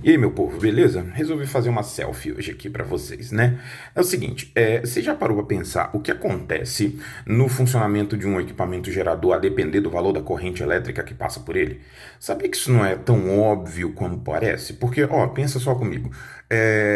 E aí, meu povo, beleza? Resolvi fazer uma selfie hoje aqui pra vocês, né? É o seguinte, você já parou pra pensar o que acontece no funcionamento de um equipamento gerador a depender do valor da corrente elétrica que passa por ele? Sabia que isso não é tão óbvio como parece? Porque, ó, pensa só comigo.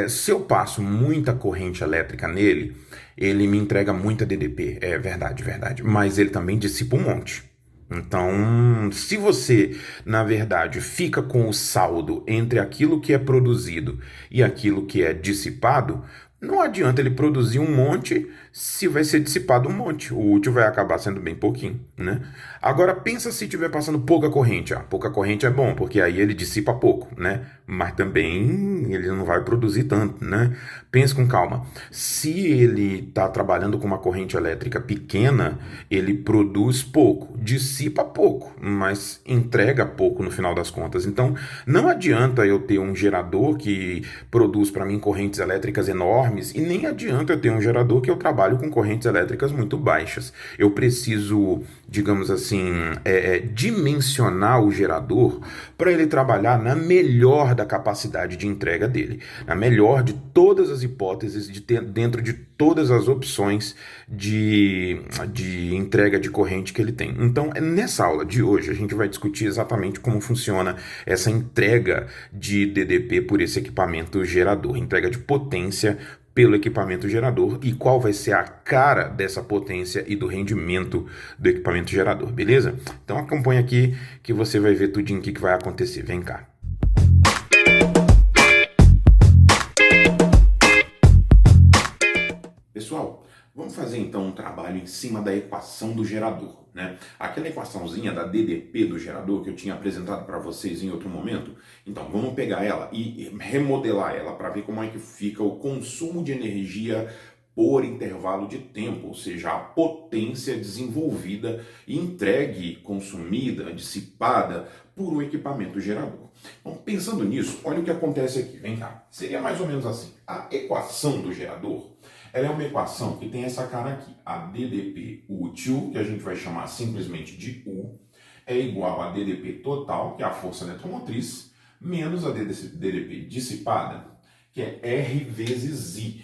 Se eu passo muita corrente elétrica nele, ele me entrega muita DDP. É verdade, verdade. Mas ele também dissipa um monte. Então, se você, na verdade, fica com o saldo entre aquilo que é produzido e aquilo que é dissipado, não adianta ele produzir um monte se vai ser dissipado um monte. O útil vai acabar sendo bem pouquinho, né? Agora, pensa se estiver passando pouca corrente. Pouca corrente é bom, porque aí ele dissipa pouco, né? Mas também ele não vai produzir tanto, né? Pensa com calma. Se ele está trabalhando com uma corrente elétrica pequena, ele produz pouco, dissipa pouco, mas entrega pouco no final das contas. Então, não adianta eu ter um gerador que produz para mim correntes elétricas enormes e nem adianta eu ter um gerador que eu trabalho com correntes elétricas muito baixas. Eu preciso, digamos assim, dimensionar o gerador para ele trabalhar na melhor da capacidade de entrega dele, na melhor de todas as hipóteses, dentro de todas as opções de entrega de corrente que ele tem. Então, nessa aula de hoje, a gente vai discutir exatamente como funciona essa entrega de DDP por esse equipamento gerador, entrega de potência pelo equipamento gerador e qual vai ser a cara dessa potência e do rendimento do equipamento gerador, beleza? Então acompanha aqui que você vai ver tudinho o que vai acontecer. Vem cá. Pessoal, vamos fazer então um trabalho em cima da equação do gerador, né? Aquela equaçãozinha da DDP do gerador que eu tinha apresentado para vocês em outro momento. Então, vamos pegar ela e remodelar ela para ver como é que fica o consumo de energia por intervalo de tempo, ou seja, a potência desenvolvida, entregue, consumida, dissipada por um equipamento gerador. Então, pensando nisso, olha o que acontece aqui. Vem cá. Seria mais ou menos assim. A equação do gerador, ela é uma equação que tem essa cara aqui. A DDP útil, que a gente vai chamar simplesmente de U, é igual a DDP total, que é a força eletromotriz, menos a DDP dissipada, que é R vezes I,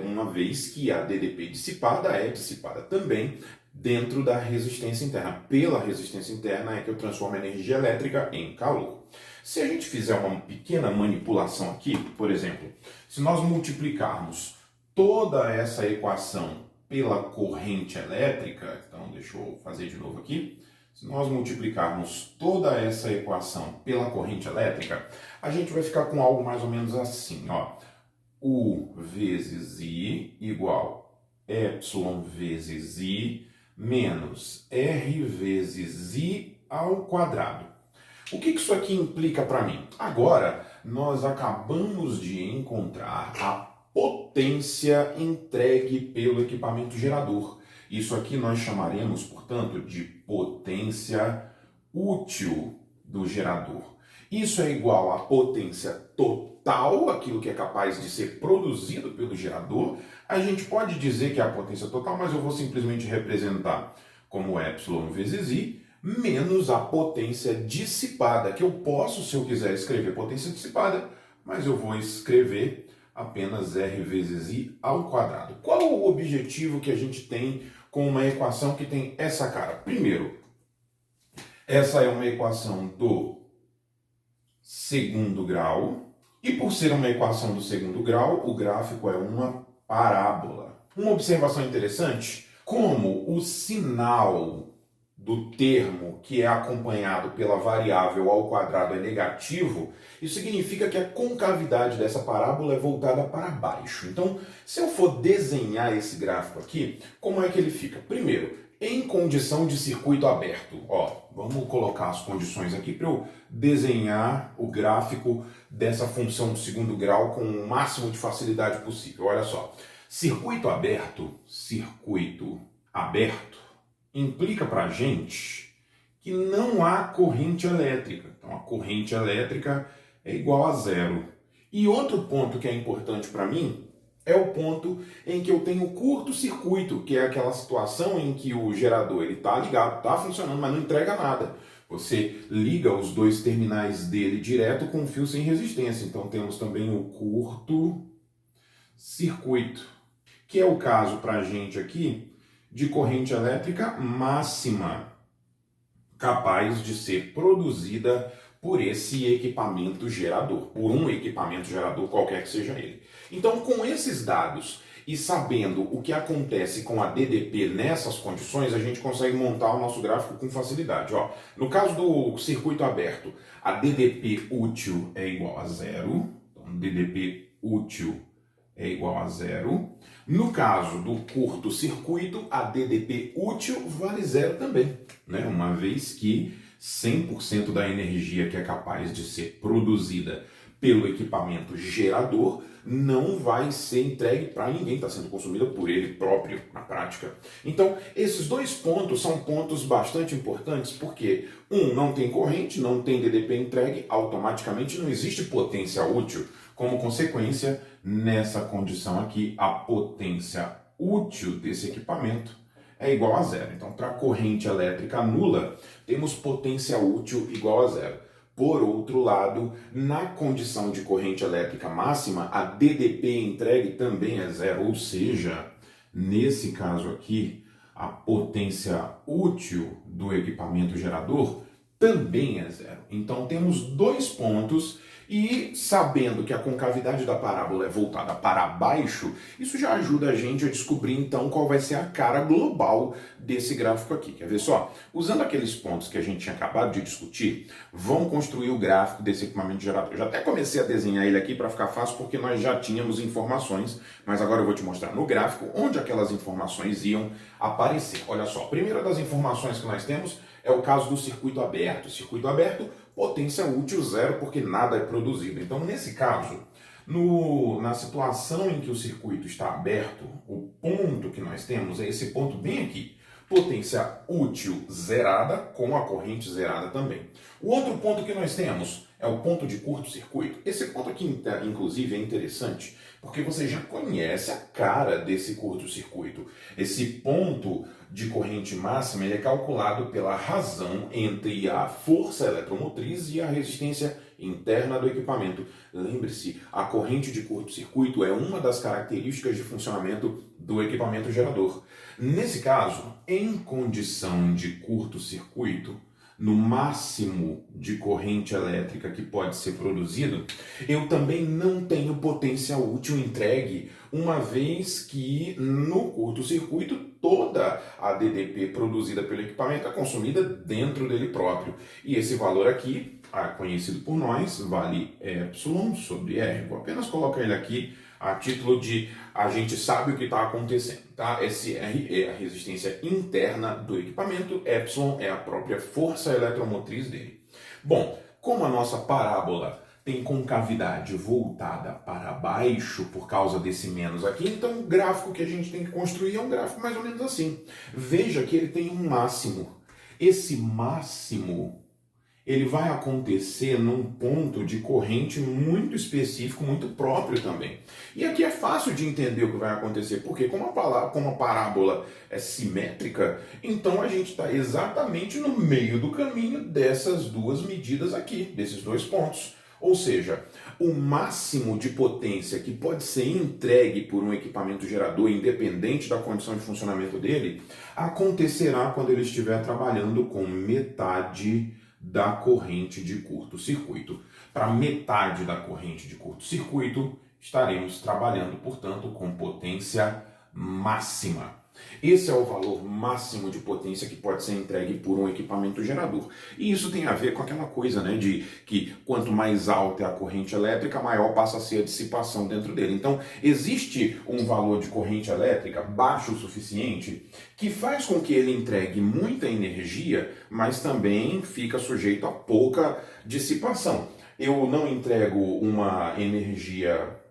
uma vez que a DDP dissipada é dissipada também dentro da resistência interna. Pela resistência interna é que eu transformo a energia elétrica em calor. Se a gente fizer uma pequena manipulação aqui, por exemplo, se nós multiplicarmos toda essa equação pela corrente elétrica, então deixa eu fazer de novo aqui, se nós multiplicarmos toda essa equação pela corrente elétrica, a gente vai ficar com algo mais ou menos assim, ó. U vezes I igual Y vezes I menos R vezes I ao quadrado. O que isso aqui implica para mim? Agora, nós acabamos de encontrar a potência entregue pelo equipamento gerador. Isso aqui nós chamaremos, portanto, de potência útil do gerador. Isso é igual à potência total, aquilo que é capaz de ser produzido pelo gerador. A gente pode dizer que é a potência total, mas eu vou simplesmente representar como Y vezes I, menos a potência dissipada, que eu posso, se eu quiser, escrever potência dissipada, mas eu vou escrever apenas R vezes I ao quadrado. Qual o objetivo que a gente tem com uma equação que tem essa cara? Primeiro, essa é uma equação do segundo grau, e por ser uma equação do segundo grau, o gráfico é uma parábola. Uma observação interessante, como o sinal do termo que é acompanhado pela variável ao quadrado é negativo, isso significa que a concavidade dessa parábola é voltada para baixo. Então, se eu for desenhar esse gráfico aqui, como é que ele fica? Primeiro, em condição de circuito aberto. Ó, vamos colocar as condições aqui para eu desenhar o gráfico dessa função do segundo grau com o máximo de facilidade possível. Olha só, circuito aberto, implica para a gente que não há corrente elétrica. Então, a corrente elétrica é igual a zero. E outro ponto que é importante para mim é o ponto em que eu tenho curto-circuito, que é aquela situação em que o gerador está ligado, está funcionando, mas não entrega nada. Você liga os dois terminais dele direto com um fio sem resistência. Então temos também o curto-circuito, que é o caso para a gente aqui de corrente elétrica máxima, capaz de ser produzida por esse equipamento gerador, por um equipamento gerador qualquer que seja ele. Então, com esses dados e sabendo o que acontece com a DDP nessas condições, a gente consegue montar o nosso gráfico com facilidade. Ó, no caso do circuito aberto, a DDP útil é igual a zero. Então, DDP útil é igual a zero. No caso do curto-circuito, a DDP útil vale zero também, né? Uma vez que 100% da energia que é capaz de ser produzida pelo equipamento gerador não vai ser entregue para ninguém, está sendo consumida por ele próprio na prática. Então, esses dois pontos são pontos bastante importantes, porque não tem corrente, não tem DDP entregue, automaticamente não existe potência útil. Como consequência, nessa condição aqui, a potência útil desse equipamento é igual a zero. Então, para a corrente elétrica nula, temos potência útil igual a zero. Por outro lado, na condição de corrente elétrica máxima, a DDP entregue também é zero, ou seja, nesse caso aqui, a potência útil do equipamento gerador também é zero. Então temos dois pontos e sabendo que a concavidade da parábola é voltada para baixo, isso já ajuda a gente a descobrir então qual vai ser a cara global desse gráfico aqui. Quer ver só? Usando aqueles pontos que a gente tinha acabado de discutir, vamos construir o gráfico desse equipamento gerador. Eu já até comecei a desenhar ele aqui para ficar fácil porque nós já tínhamos informações, mas agora eu vou te mostrar no gráfico onde aquelas informações iam aparecer. Olha só, a primeira das informações que nós temos é o caso do circuito aberto. Circuito aberto, potência útil zero, porque nada é produzido. Então, nesse caso, na situação em que o circuito está aberto, o ponto que nós temos é esse ponto bem aqui. Potência útil zerada, com a corrente zerada também. O outro ponto que nós temos é o ponto de curto-circuito. Esse ponto aqui, inclusive, é interessante, porque você já conhece a cara desse curto-circuito. Esse ponto de corrente máxima ele é calculado pela razão entre a força eletromotriz e a resistência interna do equipamento. Lembre-se, a corrente de curto-circuito é uma das características de funcionamento do equipamento gerador. Nesse caso, em condição de curto-circuito, no máximo de corrente elétrica que pode ser produzido, eu também não tenho potência útil entregue, uma vez que no curto-circuito toda a DDP produzida pelo equipamento é consumida dentro dele próprio. E esse valor aqui, conhecido por nós, vale E sobre R. Vou apenas colocar ele aqui a título de a gente sabe o que está acontecendo, tá? Esse R é a resistência interna do equipamento, epsilon é a própria força eletromotriz dele. Bom, como a nossa parábola tem concavidade voltada para baixo por causa desse menos aqui, então o gráfico que a gente tem que construir é um gráfico mais ou menos assim. Veja que ele tem um máximo. Esse máximo ele vai acontecer num ponto de corrente muito específico, muito próprio também. E aqui é fácil de entender o que vai acontecer, porque como a parábola é simétrica, então a gente está exatamente no meio do caminho dessas duas medidas aqui, desses dois pontos. Ou seja, o máximo de potência que pode ser entregue por um equipamento gerador, independente da condição de funcionamento dele, acontecerá quando ele estiver trabalhando com metade da corrente de curto-circuito. Para metade da corrente de curto-circuito, estaremos trabalhando, portanto, com potência máxima. Esse é o valor máximo de potência que pode ser entregue por um equipamento gerador. E isso tem a ver com aquela coisa, né, de que quanto mais alta é a corrente elétrica, maior passa a ser a dissipação dentro dele. Então, existe um valor de corrente elétrica baixo o suficiente que faz com que ele entregue muita energia, mas também fica sujeito a pouca dissipação. Eu não entrego uma energia...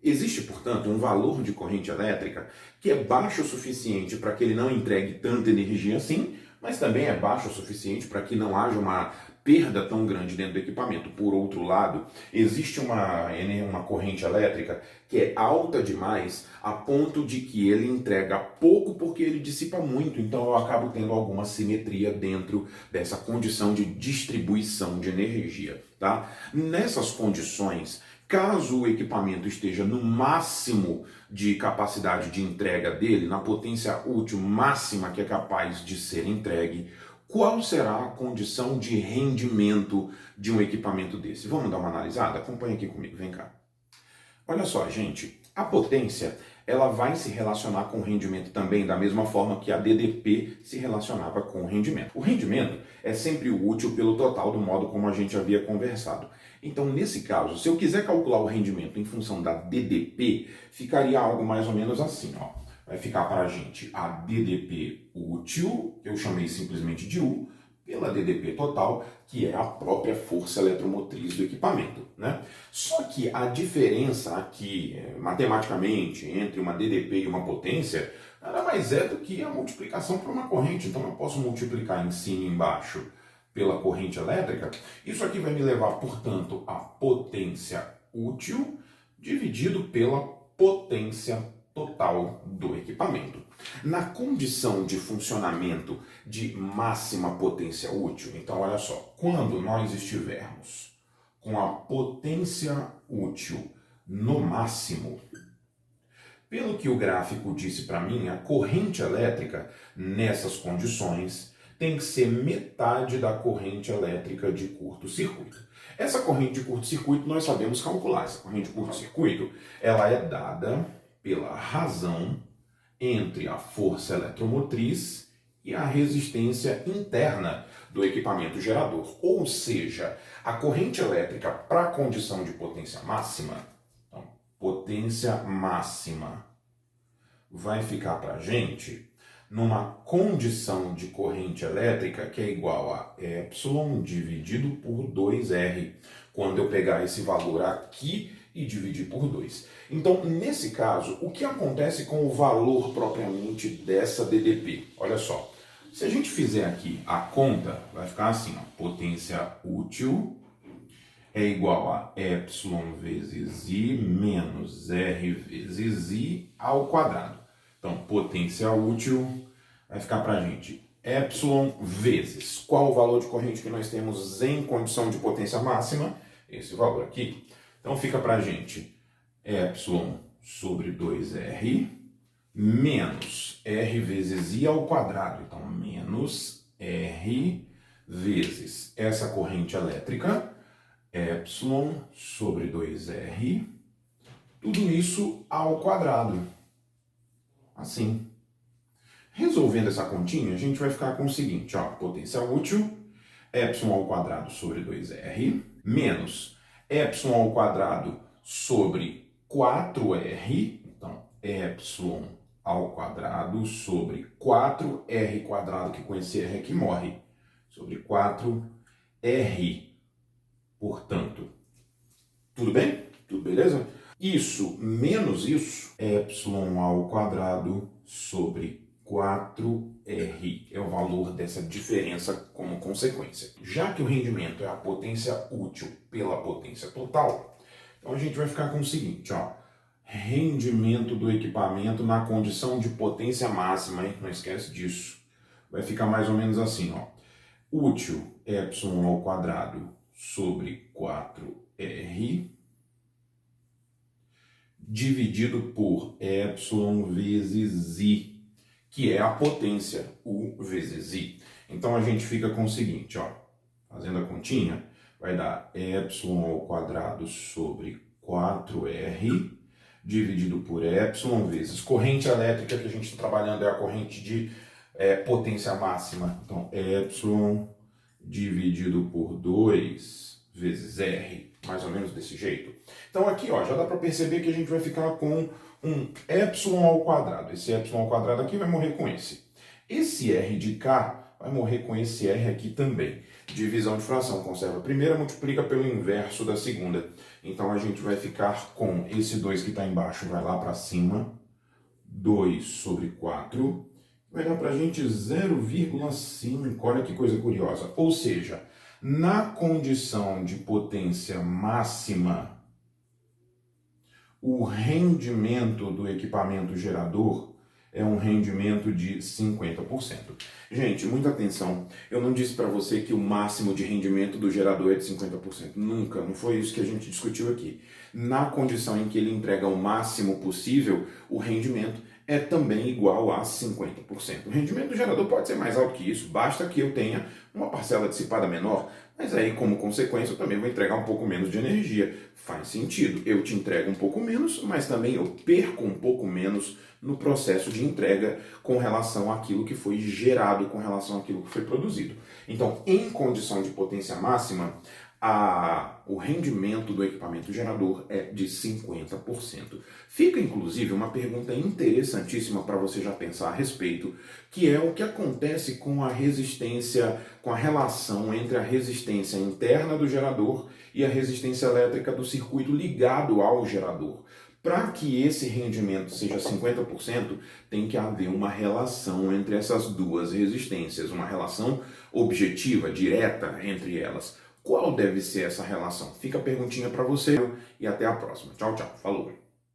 Existe, portanto, um valor de corrente elétrica que é baixo o suficiente para que ele não entregue tanta energia assim, mas também é baixo o suficiente para que não haja uma perda tão grande dentro do equipamento. Por outro lado, existe uma corrente elétrica que é alta demais a ponto de que ele entrega pouco porque ele dissipa muito, então eu acabo tendo alguma simetria dentro dessa condição de distribuição de energia, tá? Nessas condições, caso o equipamento esteja no máximo de capacidade de entrega dele, na potência útil máxima que é capaz de ser entregue, qual será a condição de rendimento de um equipamento desse? Vamos dar uma analisada? Acompanha aqui comigo, vem cá. Olha só, gente, a potência ela vai se relacionar com o rendimento também da mesma forma que a DDP se relacionava com o rendimento. O rendimento é sempre o útil pelo total, do modo como a gente havia conversado. Então, nesse caso, se eu quiser calcular o rendimento em função da DDP, ficaria algo mais ou menos assim, ó. Vai ficar para a gente a DDP útil, que eu chamei simplesmente de U, pela DDP total, que é a própria força eletromotriz do equipamento, né? Só que a diferença aqui, matematicamente, entre uma DDP e uma potência, nada mais é do que a multiplicação por uma corrente. Então eu posso multiplicar em cima e embaixo pela corrente elétrica. Isso aqui vai me levar, portanto, a potência útil dividido pela potência total do equipamento. Na condição de funcionamento de máxima potência útil, então olha só, quando nós estivermos com a potência útil no máximo, pelo que o gráfico disse para mim, a corrente elétrica nessas condições tem que ser metade da corrente elétrica de curto-circuito. Essa corrente de curto-circuito nós sabemos calcular. Essa corrente de curto-circuito ela é dada pela razão entre a força eletromotriz e a resistência interna do equipamento gerador. Ou seja, a corrente elétrica para a condição de potência máxima, então, potência máxima, vai ficar para a gente numa condição de corrente elétrica que é igual a epsilon dividido por 2R, quando eu pegar esse valor aqui e dividir por 2. Então, nesse caso, o que acontece com o valor propriamente dessa DDP? Olha só, se a gente fizer aqui a conta, vai ficar assim, ó, potência útil é igual a epsilon vezes I menos R vezes I ao quadrado. Então, potência útil vai ficar para a gente epsilon vezes qual o valor de corrente que nós temos em condição de potência máxima? Esse valor aqui. Então, fica para a gente epsilon sobre 2R menos R vezes I ao quadrado. Então, menos R vezes essa corrente elétrica, epsilon sobre 2R, tudo isso ao quadrado. Assim. Resolvendo essa continha, a gente vai ficar com o seguinte, ó, potência útil, epsilon ao quadrado sobre 2R, menos epsilon ao quadrado sobre 4R, então, epsilon ao quadrado sobre 4R quadrado, que com esse R aqui morre, sobre 4R, portanto. Tudo bem? Tudo beleza? Isso menos isso, epsilon ao quadrado sobre 4R é o valor dessa diferença como consequência. Já que o rendimento é a potência útil pela potência total, então a gente vai ficar com o seguinte, ó, rendimento do equipamento na condição de potência máxima, hein? Não esquece disso. Vai ficar mais ou menos assim, ó, útil epsilon ao quadrado sobre 4R dividido por epsilon vezes I, que é a potência, U vezes I. Então a gente fica com o seguinte, ó, fazendo a continha, vai dar epsilon ao quadrado sobre 4R dividido por epsilon vezes corrente elétrica que a gente está trabalhando é a corrente de potência máxima. Então, epsilon dividido por 2 vezes R, mais ou menos desse jeito. Então aqui, ó, já dá para perceber que a gente vai ficar com um epsilon ao quadrado. Esse epsilon ao quadrado aqui vai morrer com esse. Esse R de cá vai morrer com esse R aqui também. Divisão de fração, conserva a primeira, multiplica pelo inverso da segunda. Então a gente vai ficar com esse 2 que está embaixo, vai lá para cima, 2 sobre 4, vai dar para a gente 0,5. Olha que coisa curiosa. Ou seja, na condição de potência máxima, o rendimento do equipamento gerador é um rendimento de 50%. Gente, muita atenção. Eu não disse para você que o máximo de rendimento do gerador é de 50%. Nunca, não foi isso que a gente discutiu aqui. Na condição em que ele entrega o máximo possível, o rendimento é também igual a 50%. O rendimento do gerador pode ser mais alto que isso, basta que eu tenha uma parcela dissipada menor, mas aí, como consequência, eu também vou entregar um pouco menos de energia. Faz sentido, eu te entrego um pouco menos, mas também eu perco um pouco menos no processo de entrega com relação àquilo que foi gerado, com relação àquilo que foi produzido. Então, em condição de potência máxima, o rendimento do equipamento gerador é de 50%. Fica, inclusive, uma pergunta interessantíssima para você já pensar a respeito, que é o que acontece com a resistência, com a relação entre a resistência interna do gerador e a resistência elétrica do circuito ligado ao gerador. Para que esse rendimento seja 50%, tem que haver uma relação entre essas duas resistências, uma relação objetiva, direta entre elas. Qual deve ser essa relação? Fica a perguntinha para você e até a próxima. Tchau, tchau. Falou!